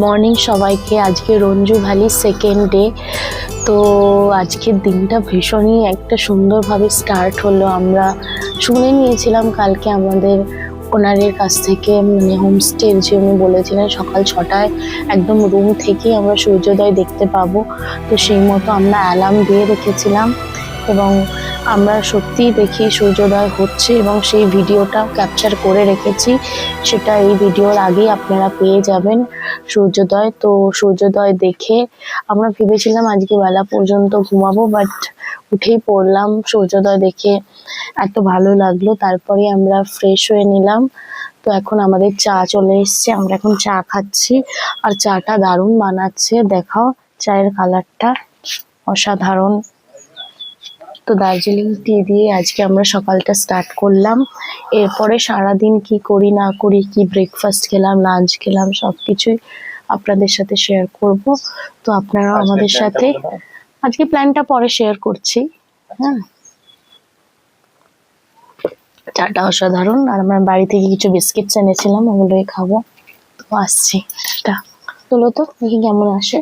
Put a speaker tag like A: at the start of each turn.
A: Morning সবাইকে। আজকে Ranju valley second day. তো আজকের দিনটা ভীষণই একটা সুন্দরভাবে স্টার্ট হলো। আমরা শুনে নিয়েছিলাম কালকে আমাদের ওনারের কাছ থেকে, মানে হোমস্টের যে উনি বলেছিলেন সকাল 6টায় একদম রুম থেকেই আমরা সূর্যোদয় দেখতে পাবো। তো সেই মতো আমরা অ্যালার্ম দিয়ে রেখেছিলাম এবং আমরা সত্যিই দেখি সূর্যোদয় হচ্ছে এবং সেই ভিডিওটাও ক্যাপচার করে রেখেছি। সেটা এই ভিডিওর আগেই আপনারা পেয়ে যাবেন সূর্যোদয়। তো সূর্যোদয় দেখে আমরা ভেবেছিলাম আজকে বেলা পর্যন্ত ঘুমাবো, বাট উঠেই পড়লাম। সূর্যোদয় দেখে এত ভালো লাগলো। তারপরে আমরা ফ্রেশ হয়ে নিলাম। তো এখন আমাদের চা চলে এসছে, আমরা এখন চা খাচ্ছি। আর চাটা দারুণ বানাচ্ছে, দেখাও চায়ের কালারটা অসাধারণ। তো দার্জিলিং টি দিয়ে আজকে আমরা সকালটা স্টার্ট করলাম। এরপরে সারাদিন কি করি না করি, কি ব্রেকফাস্ট খেলাম, লাঞ্চ খেলাম, সব কিছুই আপনাদের সাথে শেয়ার করব। তো আপনারাও আমাদের সাথে, আজকে প্ল্যানটা পরে শেয়ার করছি। হ্যাঁ, চাটা অসাধারণ। আর আমরা বাড়ি থেকে কিছু বিস্কিটস এনেছিলাম, ওগুলোই খাবো। তো আসছি, টাটা। তোলো তো দেখি কেমন আসে।